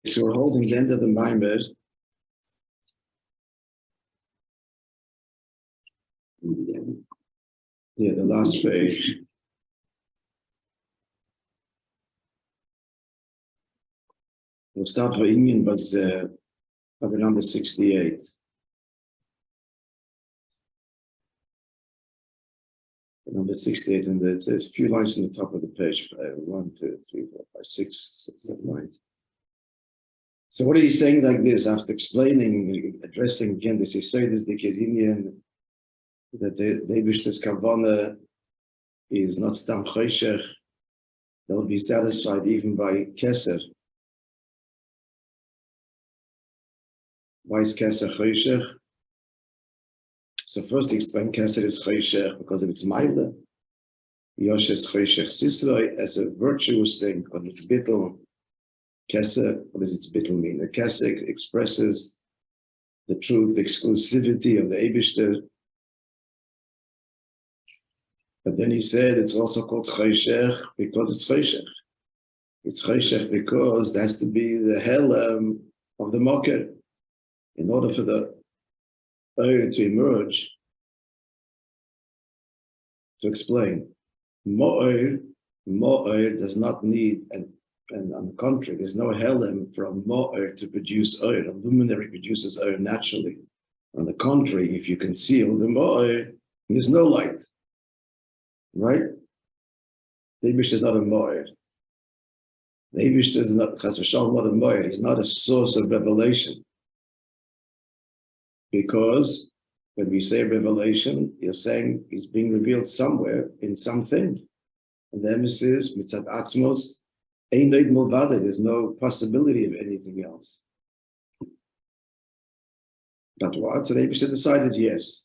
So we're holding the end of the Maimer. Yeah, the last page. We'll start with Indian, but number 68. Number 68, and there's a few lines on the top of the page. 1, 2, 3, 4, 5, 6, 7 lines. So what are you saying like this? After explaining, addressing again this, he said this, the Kedinian, that the Eibishter's Kavana is not Stam Choshech. They'll be satisfied even by Keser. Why is Keser Choshech? So first explain Keser is Choshech because of its Maila. Yosh is Choshech Sisroi as a virtuous thing because it's bittul. Keser, what does its bittul mean? The Keser expresses the truth, the exclusivity of the Eibishter. But then he said it's also called Choshech because it's Choshech. It's Choshech because there has to be the Helem of the Moker. In order for the Oir to emerge, to explain, Mo'oir does not need, and on the contrary, there's no Helem from Mo'oir to produce Oir. A luminary produces Oir naturally. On the contrary, if you conceal the Mo'oir, there's no light. Right? The Eibishter is not a Mo'oir. The Eibishter is not, Chas v'shalom, not a Mo'oir. He's not a source of revelation. Because when we say revelation, you're saying he's being revealed somewhere in something. And the emphasis, mitzad atzmos, ein doid mulvade, there's no possibility of anything else. But what? So the Eibishter decided yes.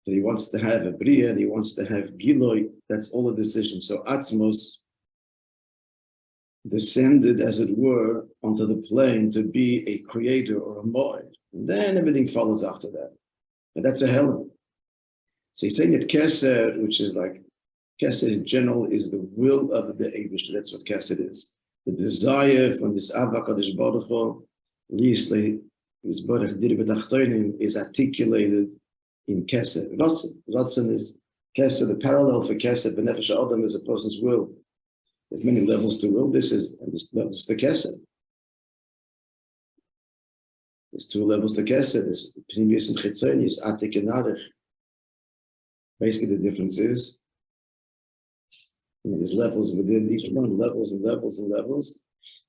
So he wants to have a bria and he wants to have giloi, that's all a decision. So atzmos descended, as it were, onto the plane to be a creator or a moed. And then everything follows after that. And that's a Helem. So he's saying that Keser, which is like, Keser in general is the will of the Eibishter. That's what Keser is. The desire from this Avak Kadosh Baruch Hu, his Baruch Dir B'Tachtonim, is articulated in Keser. Ratzon is Keser, the parallel for Keser, B'Nefesh Adam is a person's will. There's many levels to will. This level is the Keser. There's 2 levels to Keser. There's Pnimius and Chitzonius, Atik and Arich. Basically, the difference is there's levels within each one, levels and levels and levels.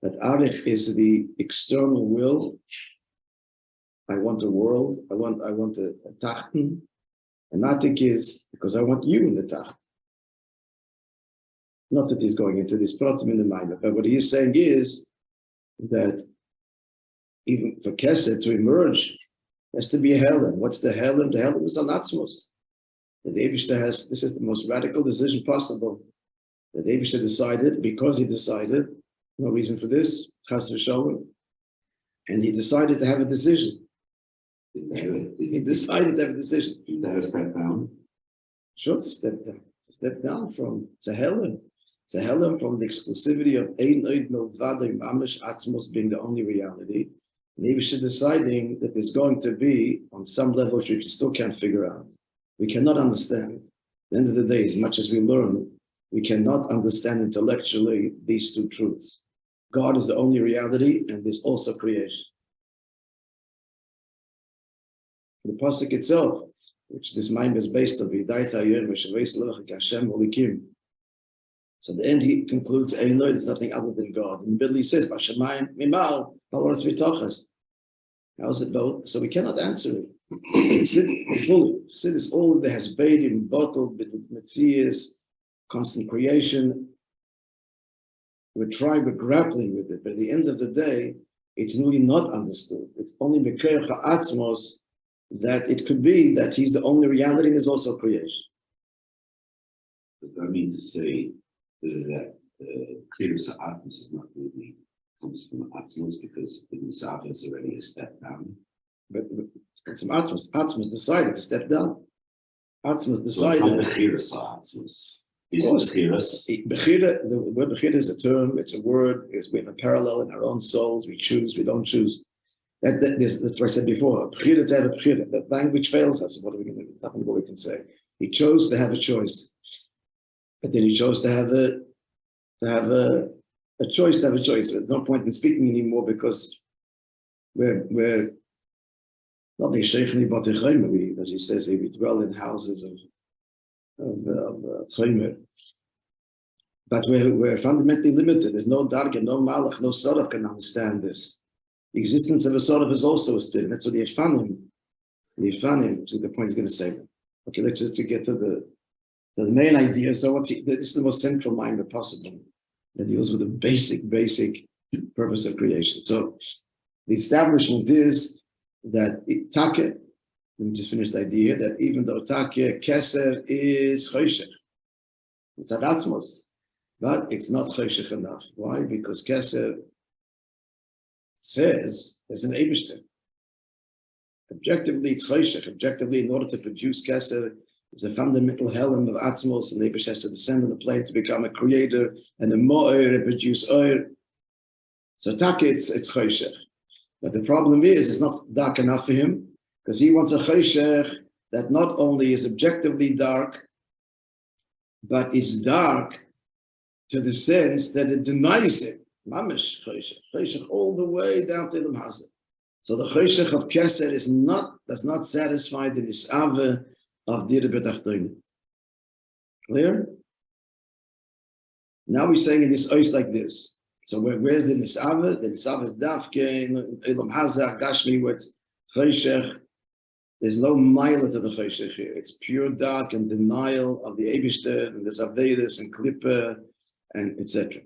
But Arich is the external will. I want a world. I want a tachten. And Atik is because I want you in the tachten. Not that he's going into this pratim in the mind, but what he is saying is that even for Keser to emerge, there has to be a Helem. What's the Helem? The Helem is an atzmos. The Eibishter has, this is the most radical decision possible. The Eibishter decided, because he decided, no reason for this, Chas v'shalom, and he decided to have a decision. He decided to have a decision. Did that a step down? Sure, it's a step down. It's a step down from, it's a Helem. It's a Helem from the exclusivity of Ein Oid Milvadei Mamish Atzmos being the only reality. And Eibishter deciding that there's going to be, on some level, which we still can't figure out. We cannot understand. At the end of the day, as much as we learn, we cannot understand intellectually these 2 truths. God is the only reality, and there's also creation. The pasuk itself, which this mind is based on, Vida'at Hayom, Hashem Olikim. So at the end he concludes, there's nothing other than God. In the middle he says, Bashamayim Mimal, Baloretz V'tochas. How is it both? So we cannot answer it fully. See this all there has Beidim, bottled, Metzias, constant creation. We're grappling with it, but at the end of the day, it's really not understood. It's only Mekeach Ha'atzmos that it could be that he's the only reality and there's also creation. Does that mean to say that Klirus Ha'atzmos is not really comes from Atzmos because the Musaf is already a step down? But it's from Atzmos. Atzmos decided to step down. Atzmos decided. So it's not Klirus Ha'atzmos. Is it Bechiras? Bechira, the word Bechira is a term, it's a word, we have a parallel in our own souls, we choose, we don't choose. That's what I said before. Bechira to have a Bechira. That language fails us. What are we going to do? Nothing more we can say. He chose to have a choice. But then he chose to have a choice. There's no point in speaking anymore because we're not the Sheikhni but the as he says, we dwell in houses of Chaymer. But we're fundamentally limited. There's no Darga, no Malach, no Sarach can understand this. The existence of a Sarach is also a student. That's what the Ifanim, which is the point he's going to say. Okay, let's just get to the main idea. So this is the most central mind possible that deals with the basic purpose of creation. So the establishment is that Take, let me just finish the idea, that even though Take, Keser is Choshech, it's at Atmos, but it's not Choshech enough. Why? Because Keser says there's an Eibishter. Objectively, it's Choshech. Objectively, in order to produce Keser, it's a fundamental Hayom of Atzmos, and the Eibush has to descend on the plane to become a creator, and a Mo'er and produce Oir. So Taka, it's Choshech. But the problem is, it's not dark enough for him, because he wants a Choshech that not only is objectively dark, but is dark to the sense that it denies him. Mamish Choshech. Choshech all the way down to Ilam Hazeh. So the Choshech of Keser does not satisfy the Nis'ave of Dir B'Tachtonim. Clear? Now we're saying in this ois like this. So where's the Nis'ave? The Nis'ave is Dafke, in Ilam Hazeh, Gashmi, where it's Choshech. There's no mile to the Choshech here. It's pure dark and denial of the Eibishter, and there's Avedis and Klippa, and etc.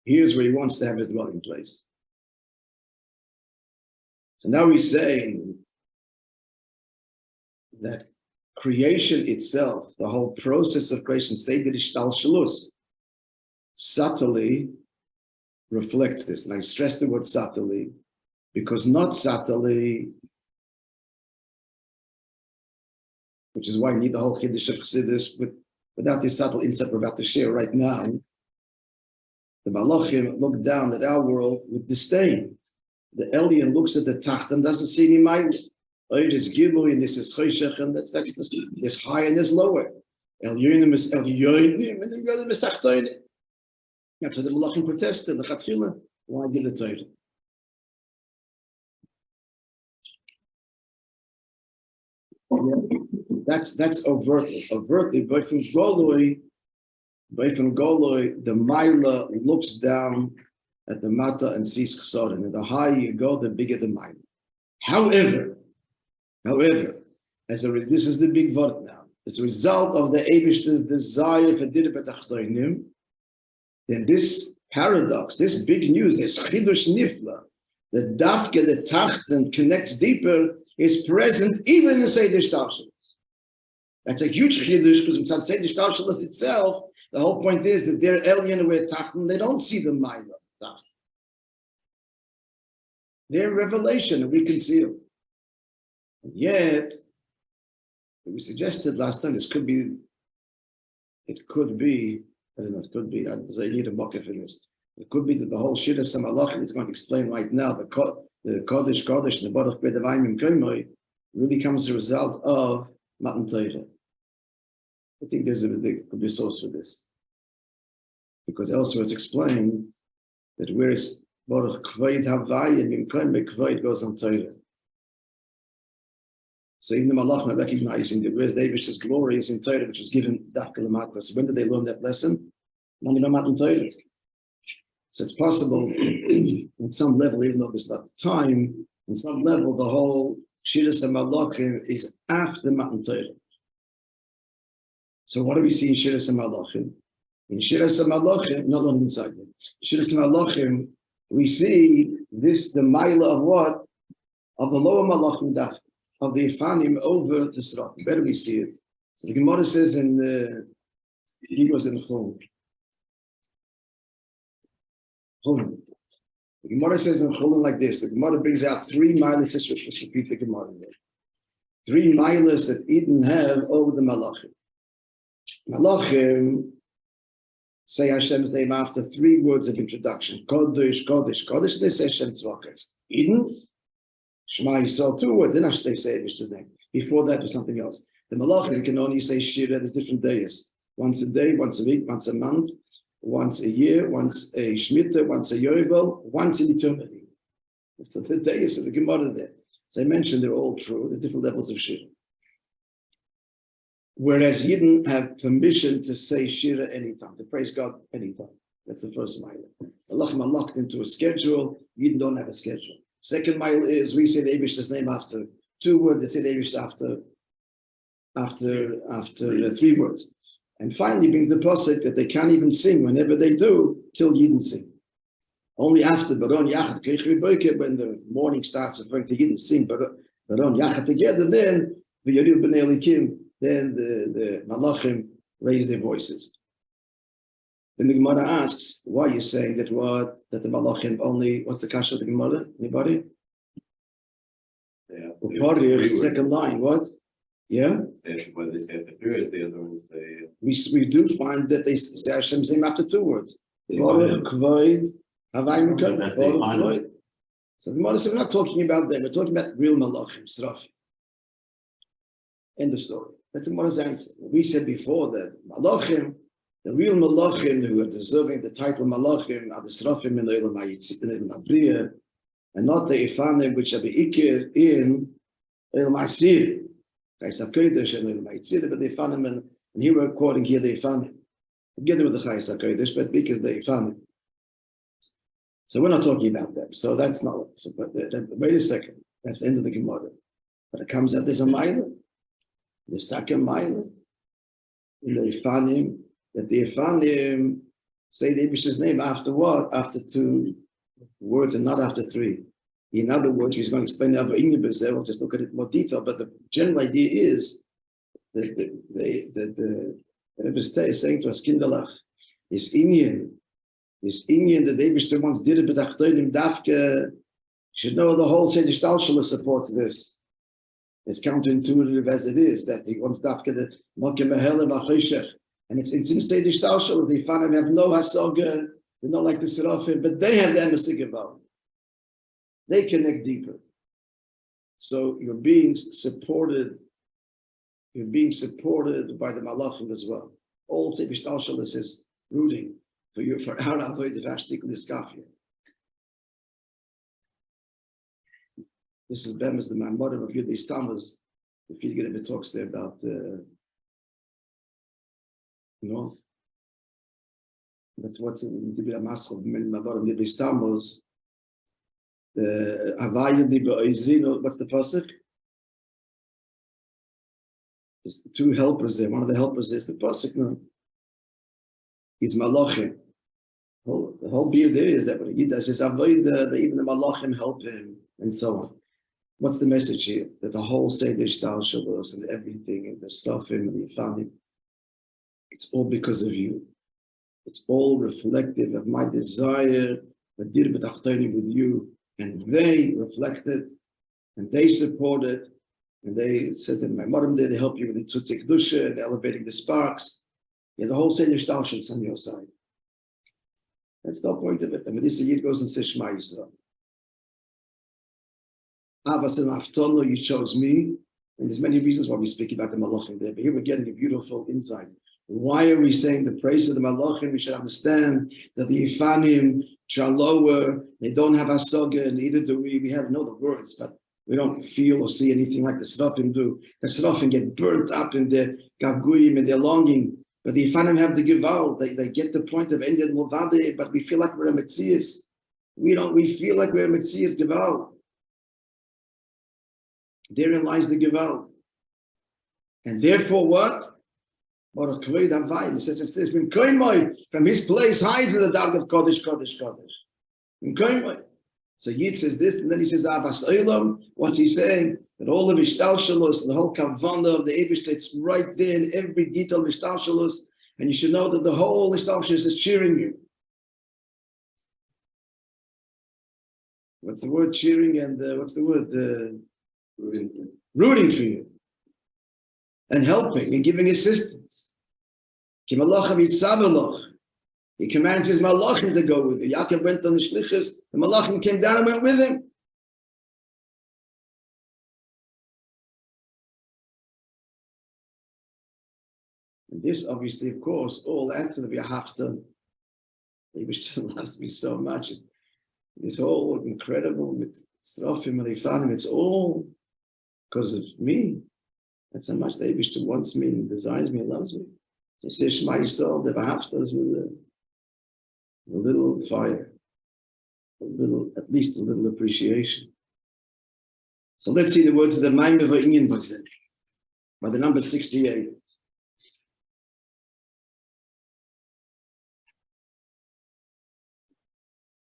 Here's where he wants to have his dwelling place. So now he's saying that creation itself, the whole process of creation, Seder Ishtalshelus, subtly reflects this. And I stress the word subtly, because not subtly, which is why I need the whole Chiddush of Chassidus, without this subtle insight we're about to share right now, the Malachim look down at our world with disdain. The Elyon looks at the Tacht and doesn't see any Ma'ila. It is Gilui and this is Choshech, and there's high and there's lower. Elyonim is Elyonim and Elyonim is Tachtonim. That's what the Malachim protested, the Chatchila. Why give the Torah? That's overtly. But from Goloi, the Maila looks down at the Mata and sees Chsarim. And the higher you go, the bigger the Maila. However, this is the big word now. As a result of the Eibishter's desire for Dir B'Tachtonim, then this paradox, this big news, this Chidush Nifla, the Dafke, the Tachten connects deeper, is present even in Seder Ishtalshelus. That's a huge Chidush, because in Seder Ishtalshelus itself, the whole point is that they're Elyon where Tachten, they don't see the Maila. Their revelation we conceal. And yet, we suggested last time, it could be, I don't know, it could be, I need a mocker for this. It could be that the whole Shira Samalach is going to explain right now, the Kodesh, and the Baruch Bedavayim Koimoi really comes as a result of Matan Torah. I think there could be a source for this. Because elsewhere it's explained that where is Baruch Kvoid Havayim in Koimoi, Kvoid goes on Torah. So even the Malachim are recognizing that where's David's glory is in Torah, which was given Dafka Lamata. So when did they learn that lesson? Only Matan Torah. So it's possible, on some level, even though there's not time, on some level, the whole Shiras and Malachim is after Matan Torah. So what do we see in Shiras and Malachim? In Shiras and Malachim, not only inside them. Shiras and Malachim, we see this, the Maila of what? Of the lower Malachim Dafka. Of the Ifanim over the Srach. Better we see it. So the Gemara says in the Hebrews in Chum. The Gemara says in Chum like this. The Gemara brings out 3 milas. Let's repeat the Gemara. 3 milas that Eden have over the Malachim. Malachim say Hashem's name after 3 words of introduction. Kodesh, Kodesh, Kodesh. They say Hashem Tzvakos. Eden, Shema Yisrael, 2 words. Then they say Hashem's name. Before that was something else. The Malachim can only say Shira. There's different days. Once a day, once a week, once a month, once a year, once a Shemitah, once a Yovel, once in eternity. So the days of the Gemara there. As I mentioned, they're all true. There's different levels of Shira. Whereas Yidden have permission to say Shira anytime, to praise God anytime. That's the first mile. Allah are locked into a schedule. Yidden don't have a schedule. Second mile is we say the Eibishter's name after 2 words. They say the Eibishter after 3 words. And finally brings the pasuk that they can't even sing whenever they do till Yidden sing. Only after Baron Yachad when the morning starts referring to Yidden sing Baron Yachad together, then the Yeril B'nei Elikim. Then the Malachim raise their voices. Then the Gemara asks, why are you saying that the Malachim only, what's the kasha of the Gemara? Anybody? Yeah. Second line, what? Yeah? When they say the first, the other ones say... We do find that they say Hashem's name after 2 words. So the Gemara says, we're not talking about them, we're talking about real Malachim, Srafi. End of story. That's the Gemara's answer. We said before that Malachim, the real Malachim who are deserving the title Malachim, are the Srafim in the Olam Habriya, and not the Ifanim which are Be'ikir in Olam Ha'asir. Chayes HaKodesh and Olam Ha'asir, but the Ifanim, and here we're quoting here the Ifanim. Together with the Chayes HaKodesh, but because the Ifanim. So we're not talking about them. So that's not. So, but wait a second. That's the end of the Gemara. But it comes out there's a Ma'ila. There's Taka Ma'ila. In the Ifanim, that the Ifanim say the Eibishter's name after what? After 2 words and not after 3. In other words, he's going to explain that we'll just look at it in more detail. But the general idea is that the Eibishter is saying to us, Kindalach, this Inyan that the Eibishter once did it, but Achtoinim Dafke should know the whole Seder Shtalshala supports this. As counterintuitive as it is, that he wants Dafke the Mokim Mehelim Achoshech. And it's in Seder Shtalshala, the Ifanim have no Hasoga, they're not like the Serafim, but they have the Emes Geval. They connect deeper. So you're being supported by the Malachim as well. All Seder Shtalshala is rooting for you, for our avoid the Vashtik Niskafia. This is Bemis, the Maamar of Yudhi Stammers. The Fiedger talks there about, that's what's in the Maschel, the Maamar of Yudhi Stammers. The Havayim Di Be'ezrino, what's the pasuk? There's 2 helpers there. One of the helpers is the pasuk, no? He's Malachim. The whole view there is that what he does is avoid even the Malachim help him and so on. What's the message here? That the whole Seder Shtalshalos and everything and the stuff and the Ifanim, it's all because of you. It's all reflective of my desire, the dir b'tachtonim with you, and they reflect it, and they support it, and they said in my modern day they help you with the tzutzik dusha and elevating the sparks. Yeah, the whole Seder Shtalshalos on your side. That's the point of it. And when this Yid goes and says Shema Yisrael. Avas and Aftono, you chose me. And there's many reasons why we speak about the Malachim there. But here we're getting a beautiful insight. Why are we saying the praise of the Malachim? We should understand that the Ifanim, Chalower, they don't have Hasoga, and neither do we. We have no the words, but we don't feel or see anything like the Serafim do. The Serafim get burnt up in their Gaguyim and their longing. But the Ifanim have the Geval, they get the point of Enyan Movade, but we feel like we're a Metzias. We feel like we're a Metzias Geval. Therein lies the Geval. And therefore what? He says, if there's been Koimoy from his place high to the dark of Kodesh. So Yid says this, and then he says, Avas Olam. What's he saying? That all of Ishtalshalos and the whole Kavana of the Eibush, it's right there in every detail of Ishtalshalos, and you should know that the whole Ishtalshalos is cheering you. What's the word cheering and what's the word? Rooting for you. And helping and giving assistance. He commands his malachim to go with him. Yaakov went on the shlichus, the malachim came down and went with him. And this, obviously, of course, all adds to the V'ahavta. He loves me so much. This whole incredible with Srafim and Ifanim, it's all because of me. That's how much the Eibishter wants me, and desires me, and loves me. He says, Shema Yisrael, the V'ahavta is with a little fire, at least a little appreciation. So let's see the words of the Maimah V'inyan by the number 68.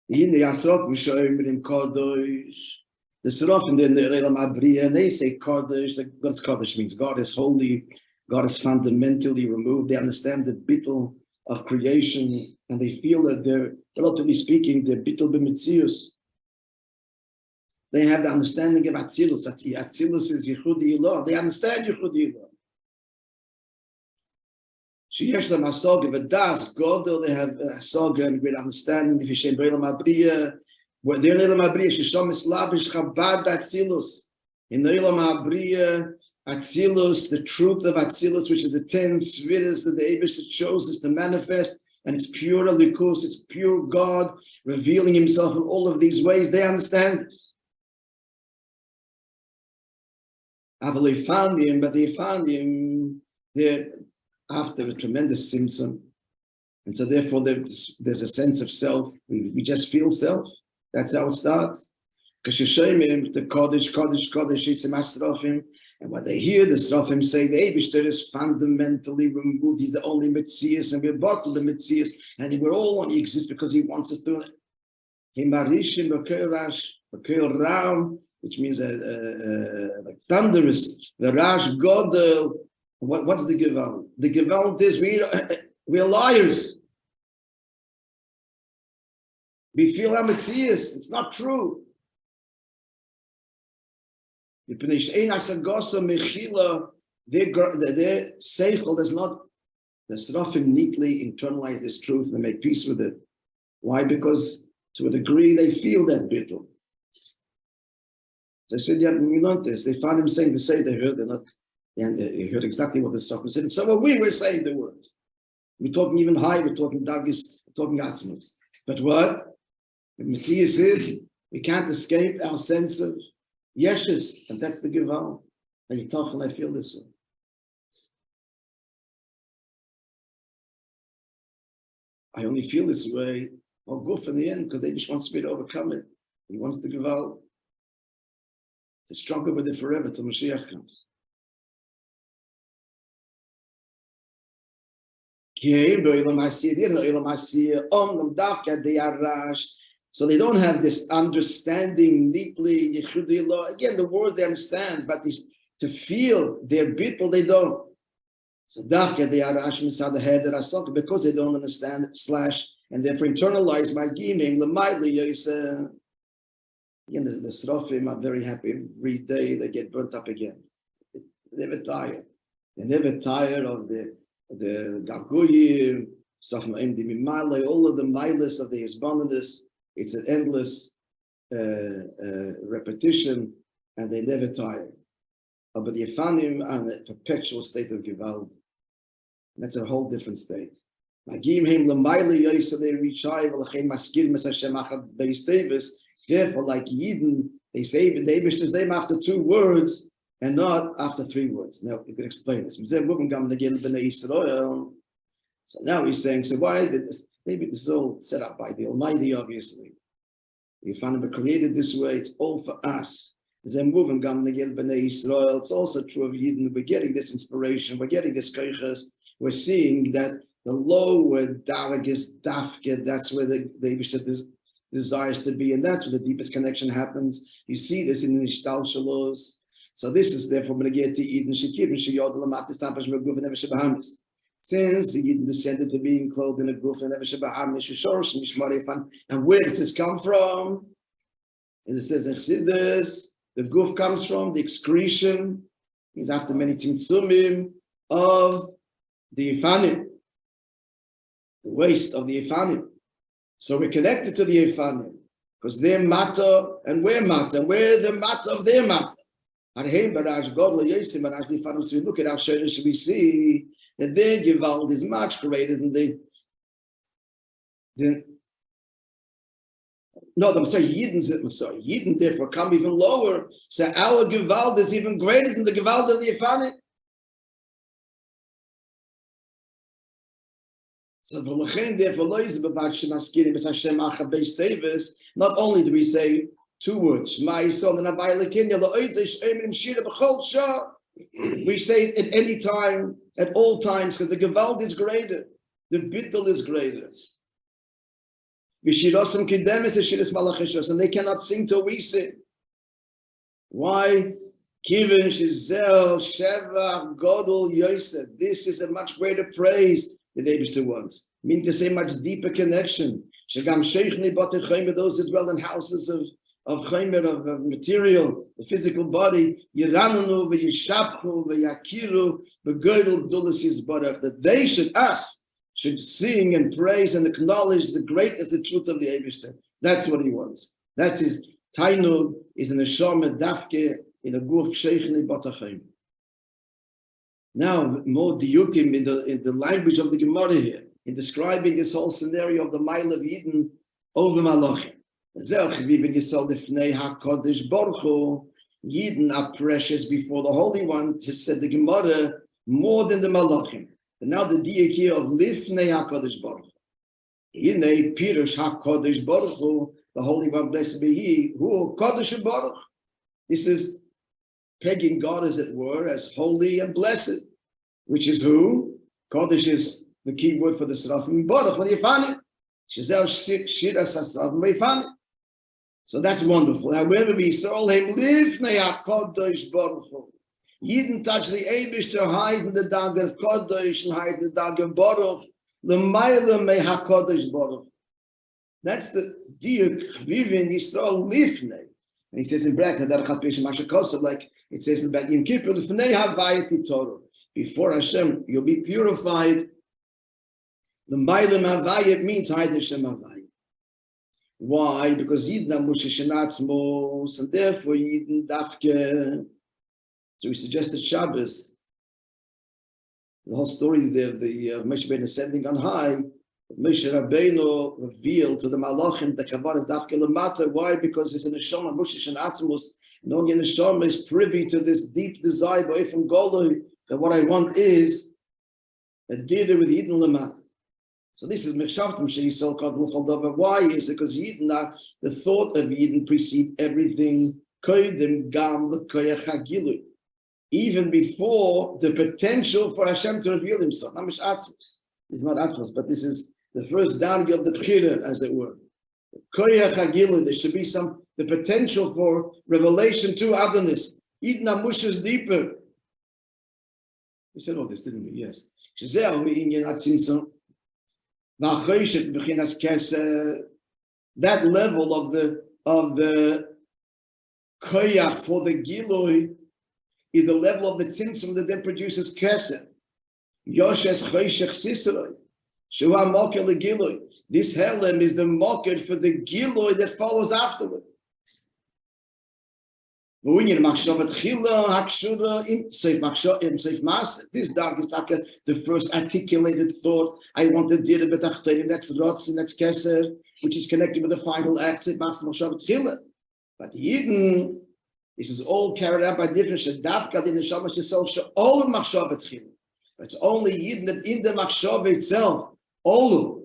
In the Asraf Mishoyim Kodesh, the Serafim in the Reilam Abriya, and they say Kodesh. God's Kodesh means God is holy, God is fundamentally removed. They understand the bittul of creation, and they feel that they're, relatively speaking, they're bittul b'mitzius. They have the understanding of Atzilus. Atzilus is Yichudi Ilah. They understand Yichudi Ilah. Sheyesh them hasaga v'das godel. They have hasaga and great understanding. If you say Breilam Abriya, where they're in Eilam Abriya, Shisham Islabish Chabad Atzilus. In Eilam Abriya, Atzilus, the truth of Atzilus, which is the 10 spheres that the Eibishter chose us to manifest, and it's pure Likus, it's pure God revealing Himself in all of these ways. They understand this. But they found him there after a tremendous symptom. And so therefore there's a sense of self. We just feel self. That's how it starts. Because you show him the Kodesh, it's a Masrafim. And what they hear, the Srafim say, the Eibishter is fundamentally removed. He's the only Metzias, and we're bottled the Metzias. And we're all one. He exists because he wants us to. Himarishim, Bakir Ram, which means like thunderous. The Rash Godel. What's the Gewalt? The Gewalt is we're liars. We feel our Metzias. It's not true. Their seichel does not, the Srafim neatly internalize this truth and make peace with it. Why? Because to a degree they feel that bittul. They said, yeah, we learned this. They found him saying the same. They heard, and they heard exactly what the Srafim said. And so we were saying the words. We're talking even high. We're talking dagis. We're talking atzmos. But what? The Metzias is we can't escape our sense of yeshes, and that's the Geval. And you talk, and I feel this way. I only feel this way, or goof in the end, because they just wants me to overcome it. He wants the Geval to struggle with it forever till Mashiach comes. So they don't have this understanding deeply. Again, the words they understand, but to feel their bittul, they don't. So dafka they are inside the head that I because they don't understand / and therefore internalize my gimim l'mayli. Again, the Srafim are very happy every day they get burnt up again. They're never tired. They're never tired of the Gaguyim, all of the milas of the Hisbonenus. It's an endless repetition, and they never tire. But the Ifanim are in a perpetual state of Gewalt. That's a whole different state. Therefore, like Yidden, they say the Eibishter's name after 2 words and not after 3 words. Now, you can explain this. So now he's saying, so why did this? Maybe this is all set up by the Almighty, obviously. The Ifanim created this way, it's all for us. It's also true of Yidden. We're getting this inspiration, we're getting this keiches, we're seeing that the lower daragas dafke, that's where the Eibishter desires to be, and that's where the deepest connection happens. You see this in the Nishtal Shalos. So this is therefore when I get to Yidden Shekir and Sheyod Lamatis Tampash Meguf and Eveshabahamis. Since the Yidden descended to being clothed in a guf and Eveshabahamis Shishorish and Mishmarifan, and where does this come from? As it says in Chassidus, the guf comes from the excretion, means after many timtzumim of the Ifanim. the waist of the Ifanim. So we're connected to the Ifanim because they're matter and we're matter, and we're the matter of their matter. So we look at our Sherish, we see that their Gewalt is much greater than Yidden therefore come even lower. So our Gewalt is even greater than the Gewalt of the Ifanim. So therefore, not only do we say two words, we say it at any time, at all times, because the Gewalt is greater, the Bittul is greater. And they cannot sing till we sing. Why? This is a much greater praise the Eibishter wants. Meaning to say much deeper connection. Those who dwell in houses of chaymer, of material, the physical body, that they should sing and praise and acknowledge the greatness, the truth of the Eibishter. That's what he wants. That's his tainug, is in a neshama dafke in a guf sheichni batachayim. Now, more diukim in the language of the Gemara here, in describing this whole scenario of the mile of Yidden over Malachim. Yidden are precious before the Holy One, said the Gemara, more than the Malachim. And now the diuk here of Lifnei HaKadosh Baruch Hu. Yinei Pirush HaKadosh Baruch Hu, the Holy One, blessed be He, Hu Kadosh Baruch. This is pegging God, as it were, as holy and blessed, which is who? Kodesh is the key word for the Serafim, Baruch for the Ifanim. Shizel Shiras HaSerafim Beifanim. So that's wonderful. However, we saw him live Kodesh Baruch Hu. Yidden touch the Eibishter, hide in the dag of Kodesh and hide in the dag of Baruch. The Meiler Mei HaKodesh Baruch. That's the diuk Chvivin Yisrael Lifnei. And he says in bracket, like it says about Yom Kippur, before Hashem, you'll be purified. The Meilim Havayit means hide Hashem Havayit. Why? Because Yidden Moishe Shenatzmos, and therefore Yidden Dafke. So we suggested Shabbos, the whole story there of the Moishe Rabbeinu ascending on high. Moishe Rabbeinu revealed to the Malachim the Kavanah Dafke Lamata. Why? Because it's in the Neshama Moishe Shenatzmos, and only the Neshama is privy to this deep desire away from Goloi, that what I want is a dida with Yidden Lamata. So this is Mechshavtim Sheisol Kod L'chol Davar. Why is it? Because Yidden, the thought of Yidden precede everything. Koydem Gam L'Koyach HaGilui. Even before the potential for Hashem to reveal Himself. Namish Atzmos. It's not Atzmos, but this is the first downgrade of the Bechira, as it were. Koyach HaGilui. There should be the potential for revelation to otherness. Yidden Amush is deeper. We said all this, didn't we? Yes. That level of the koyach for the giloi is the level of the tzimtzum that then produces keser. Yoshes choshech siseroi, shua mokel the giloi. This helem is the mokel for the giloi that follows afterward. This dark is like the first articulated thought. I want to do it, next rotz, next keser, which is connected with the final act. But Yidden, this is all carried out by different. But it's only Yidden that in the machshava itself, all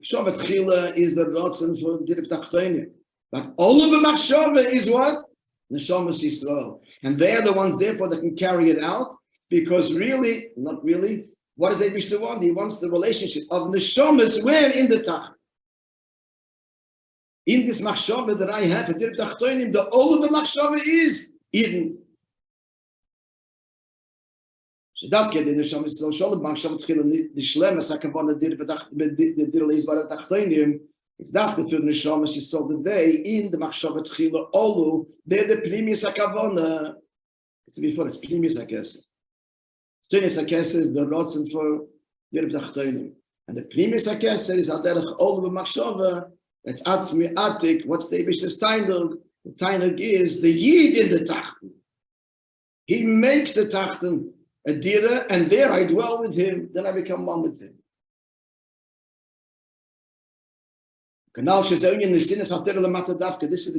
machshava tchila is the rotzen for dirib tachtonim. But all of the machshava is what? Neshamas Yisrael. And they are the ones, therefore, that can carry it out, because really, not really, what does Eibishter want? He wants the relationship of Neshamas where in the time. In this machshava that I have, the all of the machshava is Eden. Shedavke the Neshamas Yisrael Shalom machshava tchila nishlemes hakavana dir leizbar tachtonim. It's that between the Neshamas Yisrael today in the Machshava Tchila Olu, they're the Pnimis HaKavona. It's before, it's Pnimis HaKesed. Pnimis HaKesed is the Rotzen for Dirb Tachtonim. And the Pnimis HaKeser is Aderech Ol B'Machshava. That's Atzmi Atik. What's the Eibishter's Tainug? The Tainug is the Yid in the Tachten. He makes the Tachten a Dira, and there I dwell with him, then I become one with him. This is the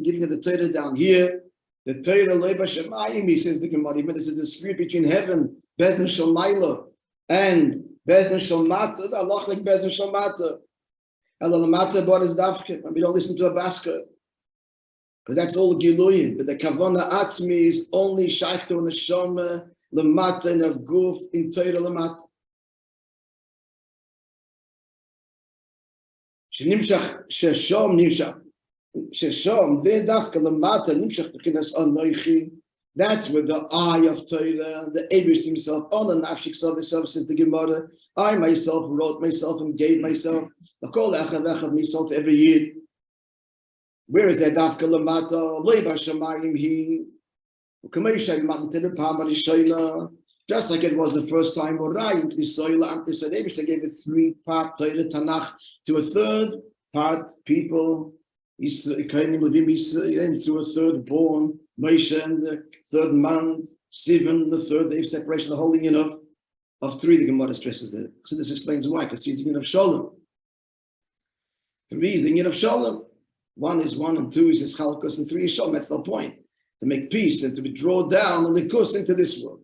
giving of the Torah down here. The Torah Leiba Shemayim, he says the Gemara, even there's a dispute between heaven, Bezdin Shalmaila, and Bezdin Shalmata, the Allah like Bezdin Shalmata. Elalamata bought his dafke, and we don't listen to a basker. Because that's all Giluyim. But the Kavana Atzmi is only Shaykh to Neshama, Lamata, and a goof in Torah Lamata. Shenimshach Sheshom Nimshach Sheshom De Dafka Lamata Nimshach Bechinas Anoichi. That's where the eye of Torah, the Eibush himself, on the Nafshik Sov says the Gemara. I myself wrote myself and gave myself. The Kol Echad Echad myself every year. Where is that Dafka Lamata? Leiba Shamayim He. Kamesha Matan Teder Pamar Yishayla. Just like it was the first time, Orayim, the soil, and the Eibush, they gave a 3-part Torah Tanakh to a third part people. Through a third born, Moishe and the third month, Sivan, the third day of separation, the whole union of 3, the Gemara stresses there. So this explains why, because 3 is the union of Shalom. 3 is the union of Shalom. 1 is 1 and 2 is Chalkos and 3 is Shalom. That's the point. To make peace and to withdraw down the Likus into this world.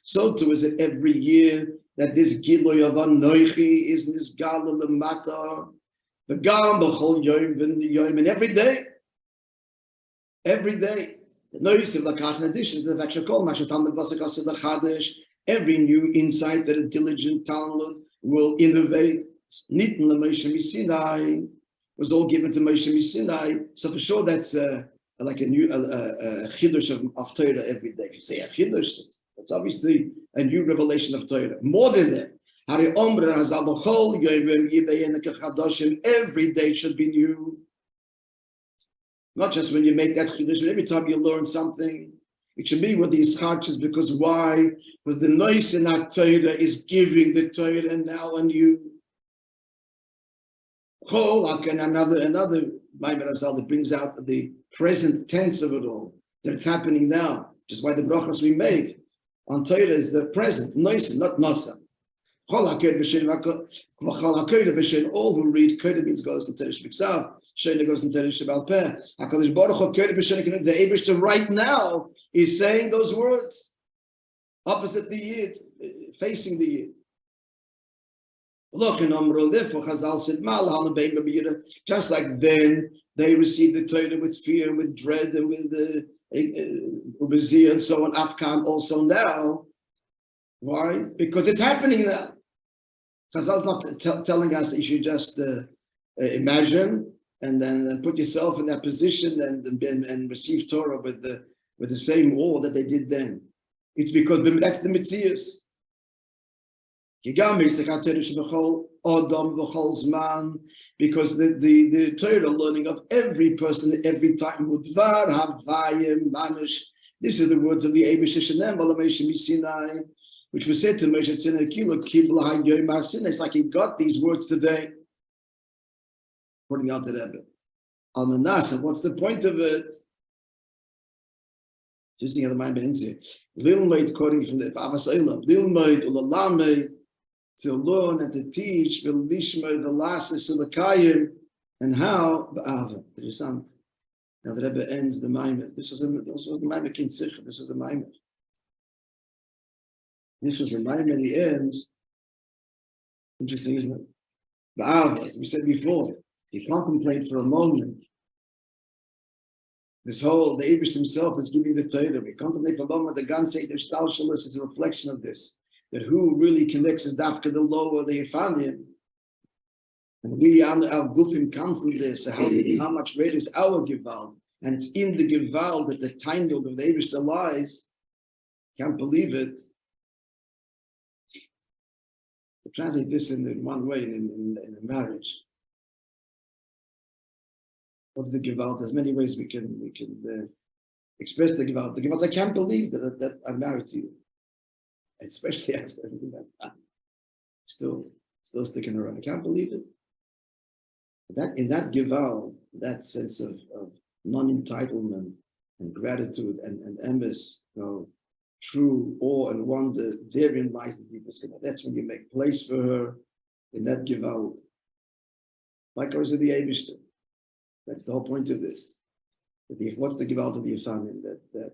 So too is it every year that this Giloy of Anoichi is this Gala Lamata, the Gam B'chol Yom, and every day, the noise of Lakach, in addition to the fact that every new insight that a diligent Talmud will innovate, Nitin LaMoshe Sinai was all given to Moshe Sinai. So for sure, that's like a new chidush of Torah every day. If you say a chidush, it's obviously a new revelation of Torah. More than that, every day should be new. Not just when you make that chidush, but every time you learn something, it should be with the ischarches. Because why? Because the noise in that Torah is giving the Torah now anew. And another Maimon Azal that brings out the present tense of it all, that it's happening now, which is why the brachas we make on Torah is the present, noisa, not nasa. All who read Kodesh means goes to Teresh B'Ksav, Shena goes to Teresh B'Al Peh. HaKadosh Baruch Hu Kodesh the Eibishter right now is saying those words opposite the Yid, facing the Yid. Therefore, Chazal said, just like then they received the Torah with fear, with dread, and with ubezir and so on. Afkan also now. Why? Because it's happening now. Chazal's not telling us that you should just imagine and then put yourself in that position and receive Torah with the same awe that they did then. It's because that's the Metzius. Because the Torah learning of every person every time. This is the words of the Eibush, which was said to Moshe. It's like he got these words today. According out to Rebbe. Almanasa, what's the point of it? Just the mind here. Lilmaid, according from the Avas Eilam, Lilmaid Ulalamed, to learn and to teach, Vilishma, the last is Sulakayim, and how Ba'ava. Interessant. Now the Rebbe ends the Maimon. This was the Maimon Kin Sikh. This was the Maimon. This was the Maimon. He ends. Interesting, isn't it? Ba'ava, as we said before, he contemplated for a moment. The Eibush himself is giving the Torah. We contemplate for a moment. The Gan Seder Shtalshalos is a reflection of this. That who really connects his dafka the lower they found him. And we, our gufim come from this. So how much greater is our Gevald? And it's in the Gevald that the Tainug of the Eibush lies. Can't believe it. To translate this in one way, in a marriage. What's the Gevald? There's many ways we can express the Gevald. The Gevald, I can't believe that I'm married to you. Especially after everything I've done. still sticking around. I can't believe it. That in that gival, that sense of non-entitlement and gratitude and emes, true awe and wonder, therein lies the deepest gival. That's when you make place for her in that gival. Like ours of the Eibishter. That's the whole point of this. What's the gival of the family? That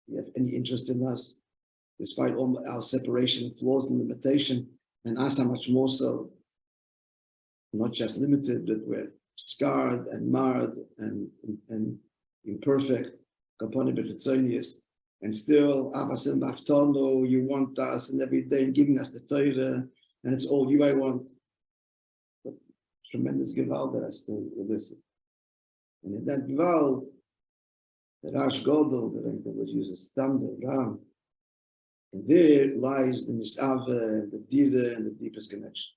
you have any interest in us, despite all our separation, flaws, and limitation, and ask how much more so. Not just limited, but we're scarred and marred and imperfect, and still, you want us, and every day giving us the Torah, and it's all you I want. But tremendous gival that I still listen. And in that gival, the Rash Godel, that was used as standard, Ram, and there lies the Misave, and the Dira, and the deepest connection.